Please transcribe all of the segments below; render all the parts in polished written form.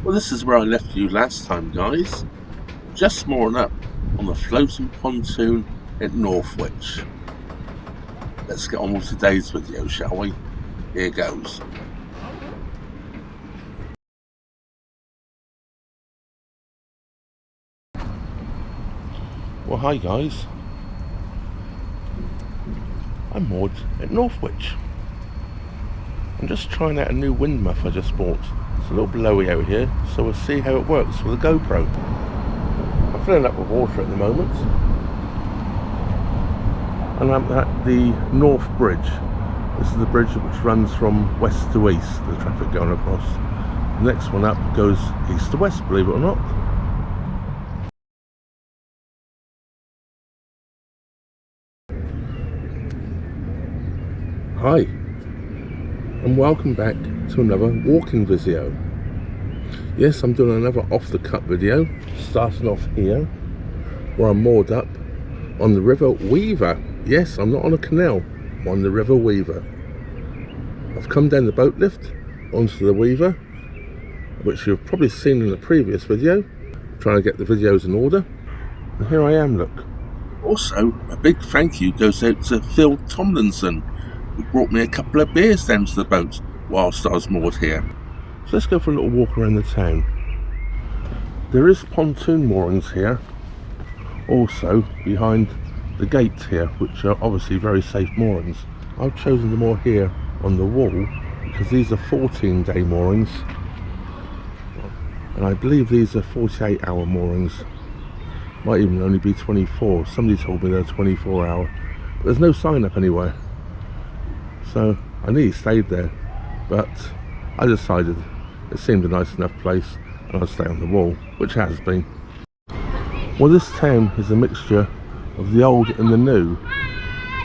Well, this is where I left you last time, guys. Just mooring up on the floating pontoon at Northwich. Let's get on with today's video, shall we? Here goes. Well, hi guys. I'm moored at Northwich. I'm just trying out a new wind muff I just bought. It's a little blowy out here, so we'll see how it works with a GoPro. I'm filling up with water at the moment. And I'm at the North Bridge. This is the bridge which runs from west to east, the traffic going across. The next one up goes east to west, believe it or not. Hi, and welcome back to another walking video. Yes, I'm doing another off-the-cut video, starting off here, where I'm moored up on the River Weaver. Yes, I'm not on a canal, I'm on the River Weaver. I've come down the boat lift onto the Weaver, which you've probably seen in the previous video, trying to get the videos in order. And here I am, look. Also, a big thank you goes out to Phil Tomlinson, who brought me a couple of beers down to the boat whilst I was moored here. So let's go for a little walk around the town. There is pontoon moorings here, also behind the gate here, which are obviously very safe moorings. I've chosen to moor here on the wall because these are 14-day moorings, and I believe these are 48-hour moorings. Might even only be 24. Somebody told me they're 24-hour, but there's no sign up anywhere. So I nearly stayed there, but I decided it seemed a nice enough place and I'd stay on the wall, which has been. Well, this town is a mixture of the old and the new,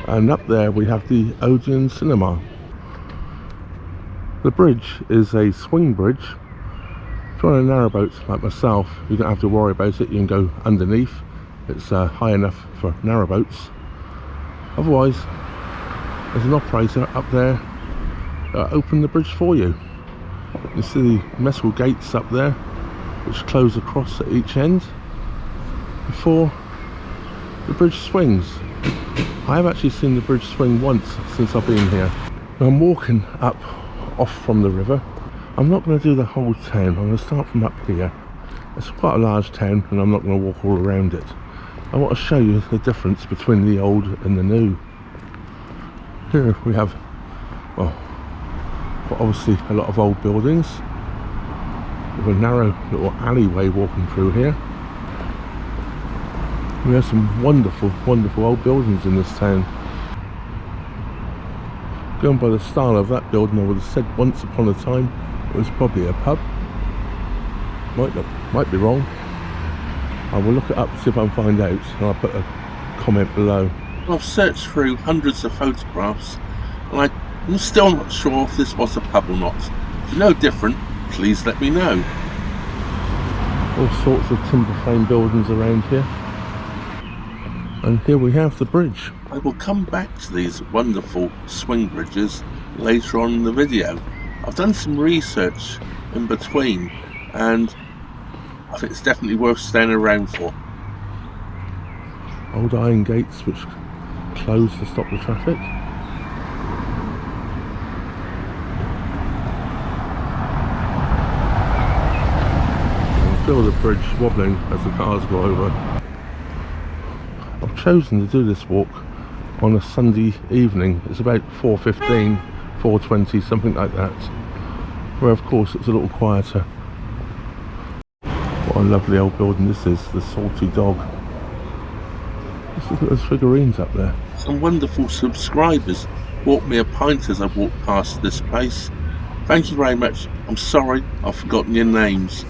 and up there we have the Odeon Cinema. The bridge is a swing bridge. If you're on a narrowboat like myself, you don't have to worry about it, you can go underneath. It's high enough for narrowboats. Otherwise, there's an operator up there that open the bridge for you. You see the metal gates up there which close across at each end before the bridge swings. I have actually seen the bridge swing once since I've been here. Now I'm walking up off from the river. I'm not going to do the whole town, I'm going to start from up here. It's quite a large town and I'm not going to walk all around it. I want to show you the difference between the old and the new. Here we have, well, obviously a lot of old buildings with a narrow little alleyway walking through here. We have some wonderful old buildings in this town. Going by the style of that building, I would have said once upon a time it was probably a pub. Might be wrong. I will look it up, see if I can find out, and I'll put a comment below. I've searched through hundreds of photographs and I'm still not sure if this was a pub or not. If you know different, please let me know. All sorts of timber frame buildings around here. And here we have the bridge. I will come back to these wonderful swing bridges later on in the video. I've done some research in between and I think it's definitely worth staying around for. Old iron gates which close to stop the traffic. I feel the bridge wobbling as the cars go over. I've chosen to do this walk on a Sunday evening. It's about 4:15, 4:20, something like that, where of course it's a little quieter. What a lovely old building this is, the Salty Dog. Let's look at those figurines up there. Some wonderful subscribers bought me a pint as I walked past this place. Thank you very much. I'm sorry I've forgotten your names.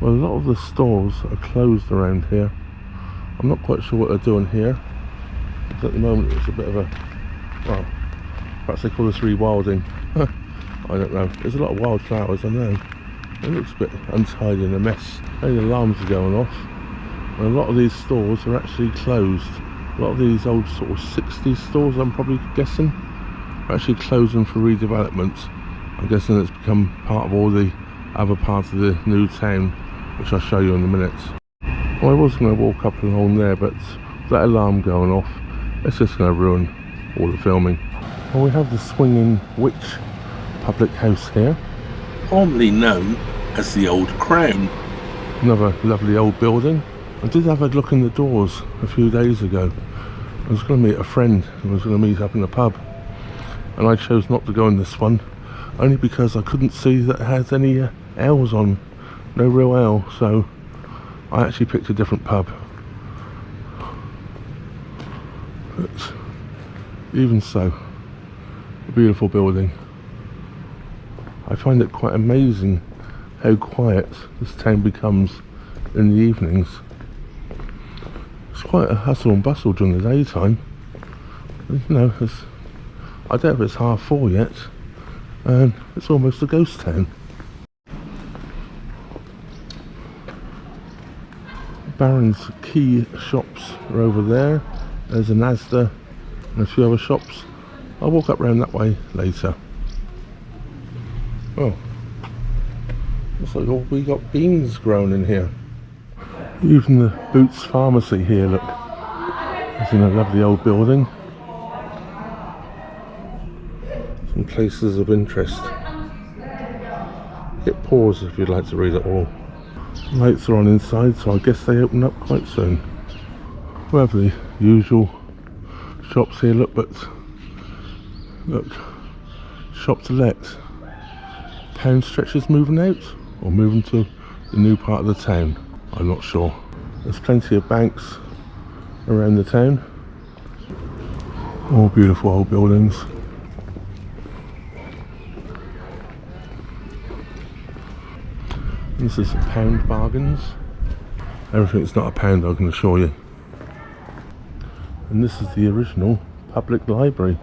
Well, a lot of the stores are closed around here. I'm not quite sure what they're doing here. At the moment it's a bit of a, well, perhaps they call this rewilding. I don't know. There's a lot of wildflowers, I know. It looks a bit untidy and a mess. The alarms are going off. And a lot of these stores are actually closed. A lot of these old sort of 60s stores, I'm probably guessing, actually closing for redevelopment. I'm guessing it's become part of all the other parts of the new town, which I'll show you in a minute. Well, I was going to walk up along there, but that alarm going off, it's just going to ruin all the filming. Well, we have the Swinging Witch public house here, formerly known as the Old Crown. Another lovely old building. I did have a look in the doors a few days ago. I was going to meet a friend who was going to meet up in a pub, and I chose not to go in this one, only because I couldn't see that it had any L's on, no real L, so I actually picked a different pub. But even so, a beautiful building. I find it quite amazing how quiet this town becomes in the evenings. It's quite a hustle and bustle during the daytime. You know, I doubt if it's 4:30 yet, and it's almost a ghost town. Baron's key shops are over there. There's a Asda and a few other shops. I'll walk up round that way later. Oh, looks like we got beans grown in here. Even the Boots Pharmacy here, look, it's in a lovely old building. Some places of interest. Hit pause if you'd like to read it all. Lights are on inside, so I guess they open up quite soon. We have the usual shops here, look, but look, shop to let. Pound stretchers moving out, or moving to the new part of the town, I'm not sure. There's plenty of banks around the town. All beautiful old buildings. This is pound bargains. Everything's not a pound, I can assure you. And this is the original public library.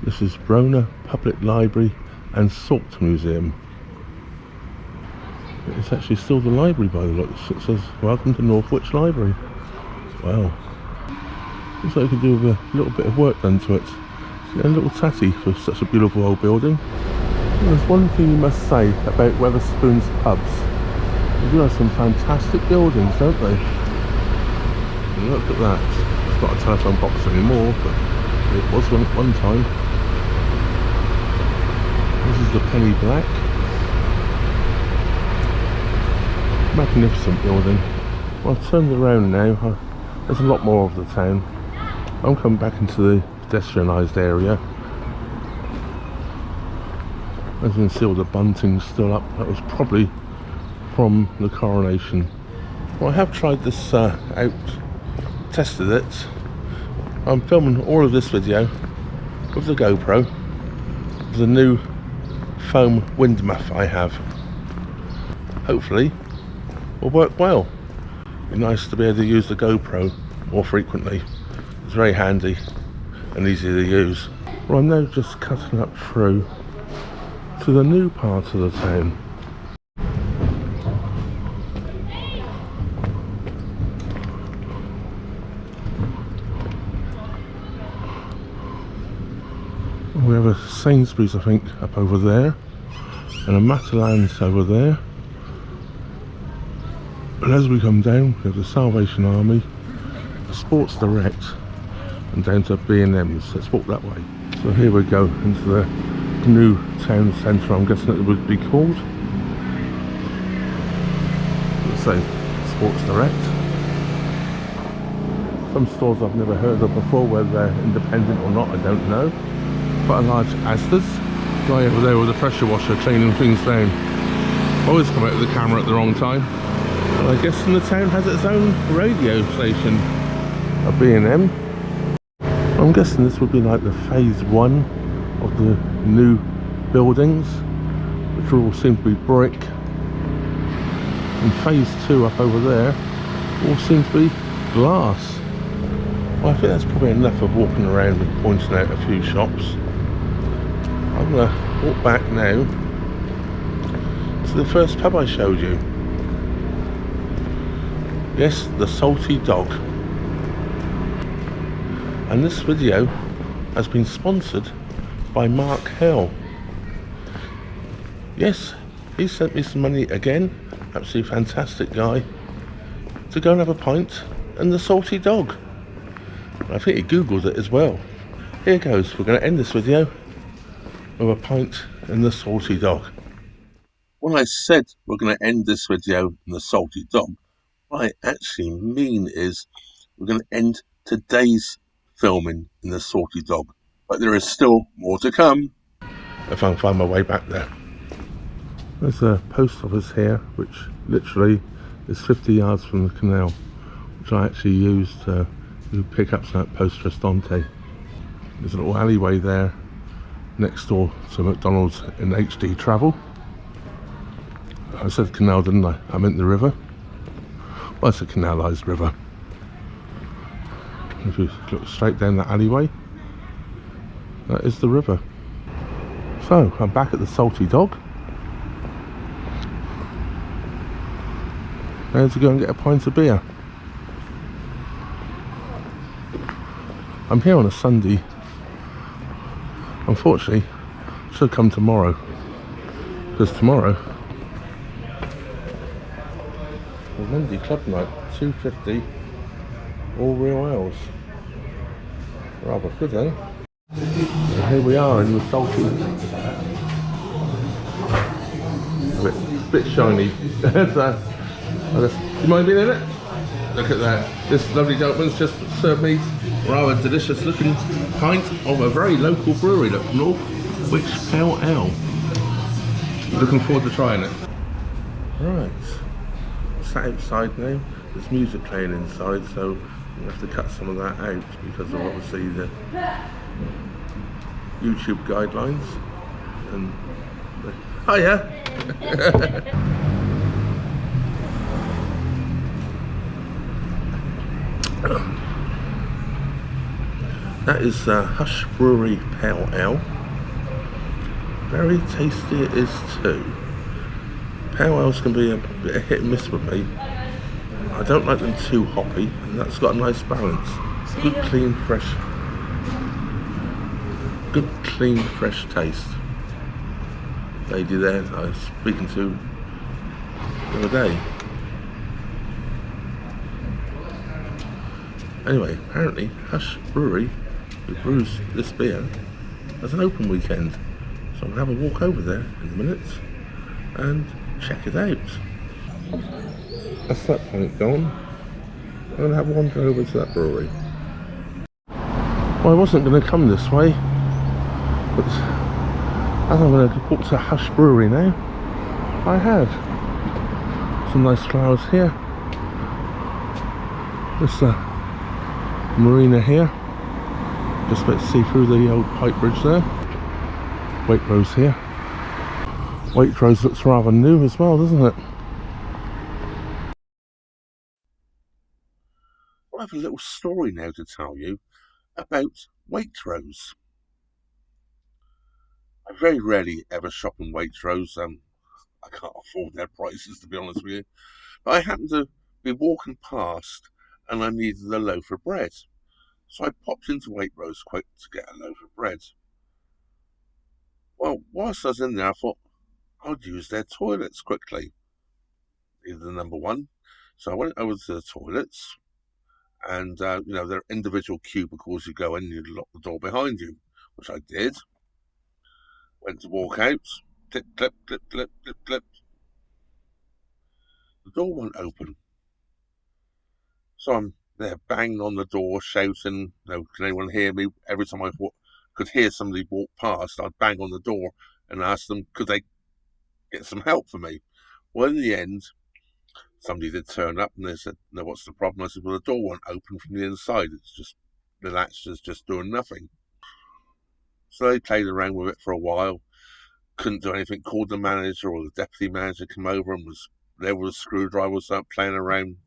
This is Brona Public Library and Salt Museum. It's actually still the library by the looks. It says, "Welcome to Northwich Library." Wow. Looks like it could do with a little bit of work done to it. It's getting a little tatty for such a beautiful old building. There's one thing you must say about Wetherspoon's pubs. They do have some fantastic buildings, don't they? And look at that. It's not a telephone box anymore, but it was one at one time. This is the Penny Black. Magnificent building. Well, I've turned around now. There's a lot more of the town. I'm coming back into the pedestrianised area. As you can see, all the bunting's still up. That was probably from the coronation. Well, I have tried this out, tested it. I'm filming all of this video with the GoPro, the new foam wind muff I have. Hopefully will work well. Be nice to be able to use the GoPro more frequently. It's very handy and easy to use. Well, I'm now just cutting up through to the new part of the town. We have a Sainsbury's, I think, up over there, and a Matalan's over there. And as we come down, we have the Salvation Army, the Sports Direct, and down to B&M's. Let's walk that way. So here we go into the new town centre, I'm guessing it would be called. Let's say Sports Direct. Some stores I've never heard of before, whether they're independent or not, I don't know. Quite a large Asda's. Guy over there with a pressure washer cleaning things down. Always come out of the camera at the wrong time. And I guess the town has its own radio station, a B&M. I'm guessing this would be like the phase 1 of the new buildings, which all seem to be brick. And phase 2 up over there all seems to be glass. Well, I think that's probably enough of walking around and pointing out a few shops. I'm going to walk back now to the first pub I showed you. Yes, the Salty Dog. And this video has been sponsored by Mark Hill. Yes, he sent me some money again, absolutely fantastic guy, to go and have a pint and the Salty Dog. I think he googled it as well. Here goes, we're going to end this video with a pint and the Salty Dog. When I said we're going to end this video in the Salty Dog, what I actually mean is we're going to end today's filming in the Salty Dog, but there is still more to come. If I can find my way back there. There's a post office here, which literally is 50 yards from the canal, which I actually used to do pickups at Post Restante. There's a little alleyway there next door to McDonald's in HD Travel. I said canal, didn't I? I meant the river. Well, it's a canalised river. If you look straight down that alleyway, that is the river. So, I'm back at the Salty Dog. Now to go and get a pint of beer. I'm here on a Sunday. Unfortunately, I should come tomorrow, because tomorrow is Monday club night, 2:50, all real ales. Rather good, eh? And here we are in the Salty. A bit shiny. Do you mind being in it? Look at that. This lovely gentleman's just served me a rather delicious looking pint of a very local brewery, look, Northwich Pale Ale. Looking forward to trying it. Right, sat outside now. There's music playing inside, so we have to cut some of that out because of obviously the YouTube guidelines. And hiya! That is Hush Brewery Pale Ale. Very tasty it is too. Pale ales can be a bit of hit and miss with me. I don't like them too hoppy, and that's got a nice balance. Good clean fresh taste. Lady there I was speaking to the other day. Anyway, apparently Hush Brewery, who brews this beer, has an open weekend. So I'm going to have a walk over there in a minute and check it out. That's that point gone. I'm going to have a wander over to that brewery. Well, I wasn't going to come this way, but as I'm going to walk to Hush Brewery now, I have. Some nice flowers here. This marina here. Just about to see through the old pipe bridge there. Waitrose here. Waitrose looks rather new as well, doesn't it? I have a little story now to tell you about Waitrose. I very rarely ever shop in Waitrose. I can't afford their prices, to be honest with you. But I happened to be walking past and I needed a loaf of bread. So I popped into Waitrose quick to get a loaf of bread. Well, whilst I was in there, I thought I'd use their toilets quickly. Either the number one. So I went over to the toilets, and you know, there are individual cubicles. You go in, you lock the door behind you, which I did. Went to walk out. Clip, clip, clip, clip, clip, clip. The door won't open. So I'm there banging on the door, shouting, you know, can anyone hear me? Every time I could hear somebody walk past, I'd bang on the door and ask them, could they get some help for me? Well, in the end, somebody did turn up and they said, no, what's the problem? I said, well, the door won't open from the inside. It's just, the latch is just doing nothing. So they played around with it for a while. Couldn't do anything. Called the manager or the deputy manager, come over and was there with a screwdriver, started playing around.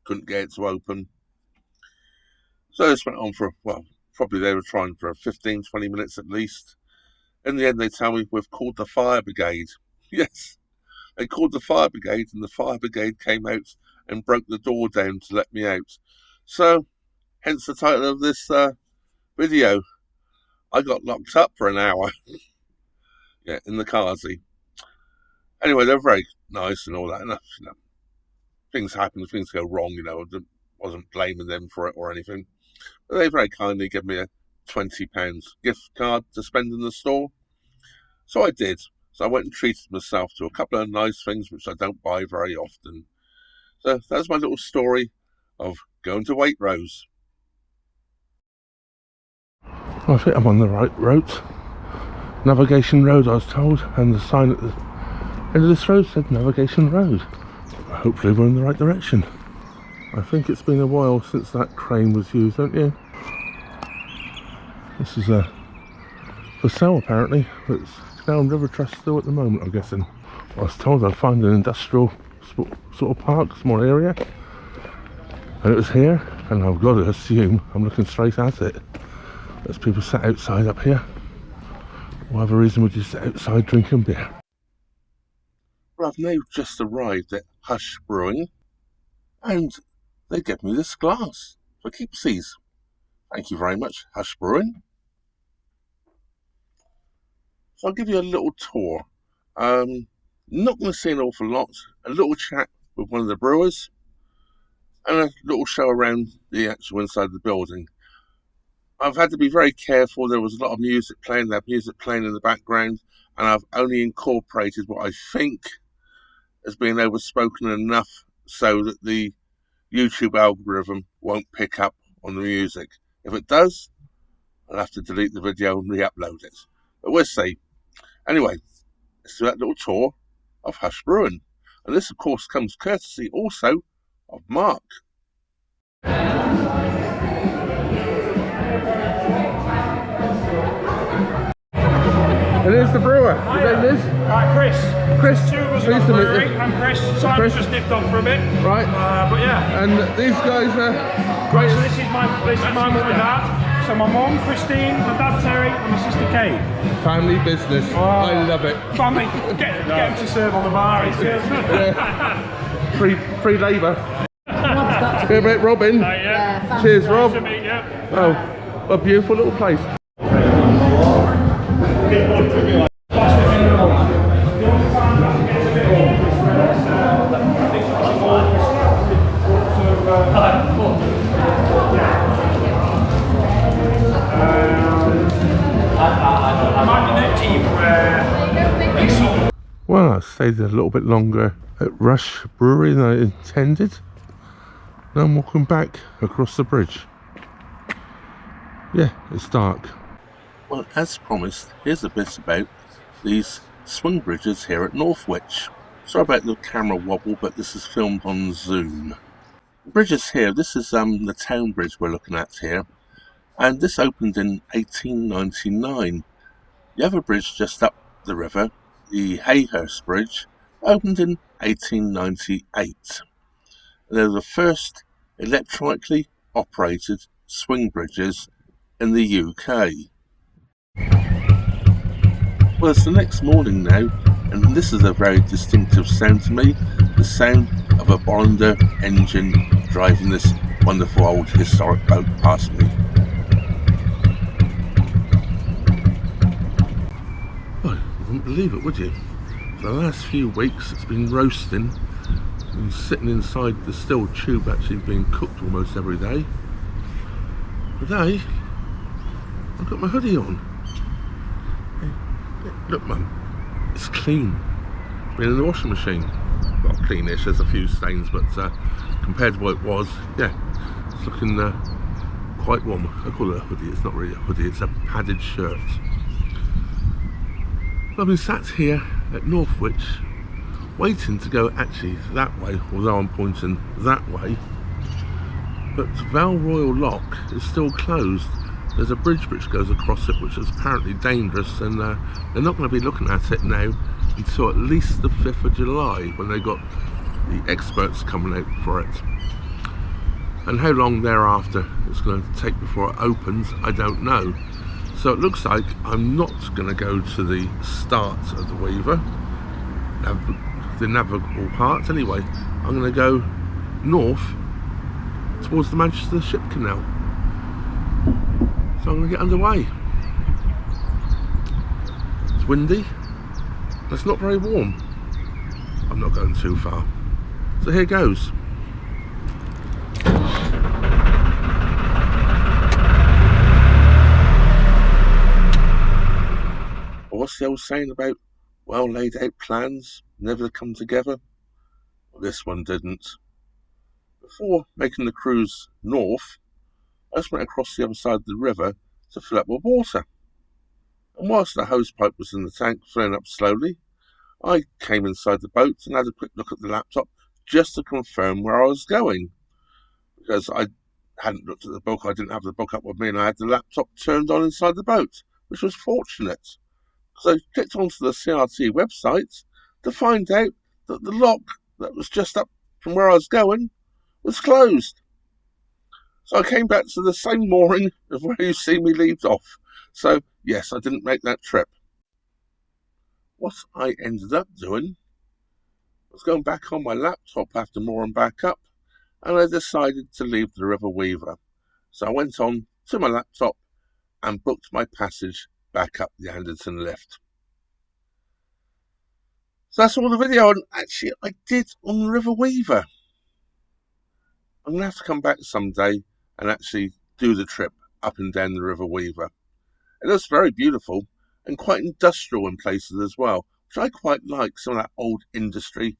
Couldn't get it to open. So this went on for, well, probably they were trying for 15, 20 minutes at least. In the end, they tell me, we've called the fire brigade. Yes, they called the fire brigade, and the fire brigade came out and broke the door down to let me out. So, hence the title of this video. I got locked up for an hour. Yeah, in the carsy. Anyway, they're very nice and all that. And, things happen, things go wrong. I wasn't blaming them for it or anything. But they very kindly gave me a £20 gift card to spend in the store. So I did. So I went and treated myself to a couple of nice things which I don't buy very often. So that's my little story of going to Waitrose. Well, I think I'm on the right route. Navigation Road, I was told, and the sign at the end of this road said Navigation Road. Hopefully we're in the right direction. I think it's been a while since that crane was used, don't you? This is for sale apparently, but it's down River Trust still at the moment, I'm guessing. I was told I'd find an industrial sort of park, small area, and it was here, and I've got to assume I'm looking straight at it. There's people sat outside up here. Whatever reason, we just sit outside drinking beer. Well, I've now just arrived at Hush Brewing, and they gave me this glass for keepsies. Thank you very much, Hush Brewing. So I'll give you a little tour. Not going to see an awful lot. A little chat with one of the brewers, and a little show around the actual inside of the building. I've had to be very careful. There was a lot of music playing. They had music playing in the background, and I've only incorporated what I think has been overspoken enough so that the YouTube algorithm won't pick up on the music. If it does, I'll have to delete the video and re-upload it. But we'll see. Anyway, let's do that little tour of Hush Brewing. And this, of course, comes courtesy also of Mark. And here's the brewer. Your name is? Chris. Chris. Pleased to meet you. I'm Chris. Simon's just nipped on for a bit. Right. But yeah. And these guys are great. So this is my mum and dad. So my mum, Christine, my dad Terry, and my sister Kate. Family business. I love it. Family. Get them to serve on the bar. It's good. Yeah. Free labour. Here, mate, Robin. Yeah, cheers, Rob. Nice to meet you. Oh, a beautiful little place. Well, I stayed a little bit longer at Hush Brewery than I intended. Now I'm walking back across the bridge. Yeah, it's dark. Well, as promised, here's a bit about these swing bridges here at Northwich. Sorry about the camera wobble, but this is filmed on Zoom. The bridges here, this is the town bridge we're looking at here, and this opened in 1899. The other bridge just up the river, the Hayhurst Bridge, opened in 1898. They're the first electronically operated swing bridges in the UK. Well, it's the next morning now, and this is a very distinctive sound to me, the sound of a Bollender engine driving this wonderful old historic boat past me. Oh, you wouldn't believe it, would you? For the last few weeks it's been roasting, been sitting inside the steel tube actually being cooked almost every day. Today, I've got my hoodie on. Look, Mum, it's clean. It's been in the washing machine. Well, cleanish, there's a few stains, but compared to what it was, yeah, it's looking quite warm. I call it a hoodie, it's not really a hoodie, it's a padded shirt. I've been sat here at Northwich, waiting to go actually that way, although I'm pointing that way. But Val Royal Lock is still closed. There's a bridge which goes across it, which is apparently dangerous, and they're not going to be looking at it now until at least the 5th of July, when they got the experts coming out for it. And how long thereafter it's going to take before it opens, I don't know. So it looks like I'm not going to go to the start of the Weaver, the navigable part anyway. I'm going to go north towards the Manchester Ship Canal. So I'm going to get underway. windy. It's not very warm. I'm not going too far. So here goes. What's the old saying about well laid out plans never come together? Well, this one didn't. Before making the cruise north, I just went across the other side of the river to fill up with water. And whilst the hose pipe was in the tank filling up slowly, I came inside the boat and had a quick look at the laptop just to confirm where I was going. Because I hadn't looked at the book, I didn't have the book up with me, and I had the laptop turned on inside the boat, which was fortunate. So I clicked onto the CRT website to find out that the lock that was just up from where I was going was closed. So I came back to the same mooring of where you see me leave off. So yes, I didn't make that trip. What I ended up doing was going back on my laptop after mooring back up, and I decided to leave the River Weaver. So I went on to my laptop and booked my passage back up the Anderton lift. So that's all the video actually I did on the River Weaver. I'm going to have to come back someday and actually do the trip up and down the River Weaver. It looks very beautiful and quite industrial in places as well, which I quite like. Some of that old industry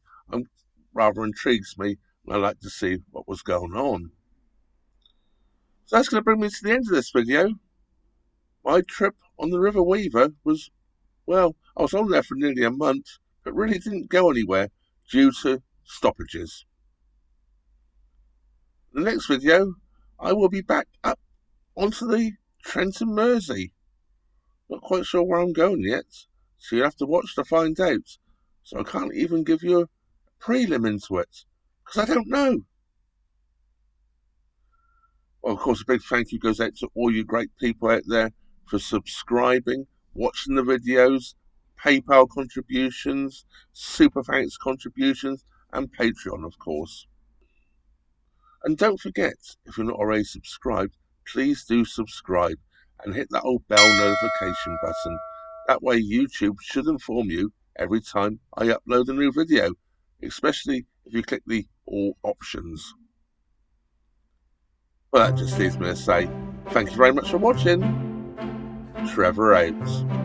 rather intrigues me, and I like to see what was going on. So that's going to bring me to the end of this video. My trip on the River Weaver was, well, I was on there for nearly a month, but really didn't go anywhere due to stoppages. In the next video, I will be back up onto the Trent and Mersey. Not quite sure where I'm going yet, so you'll have to watch to find out. So I can't even give you a prelim into it, because I don't know. Well, of course, a big thank you goes out to all you great people out there for subscribing, watching the videos, PayPal contributions, Super Thanks contributions, and Patreon, of course. And don't forget, if you're not already subscribed, please do subscribe and hit that old bell notification button. That way YouTube should inform you every time I upload a new video, especially if you click the all options. Well, that just leaves me to say, thank you very much for watching. Trevor out.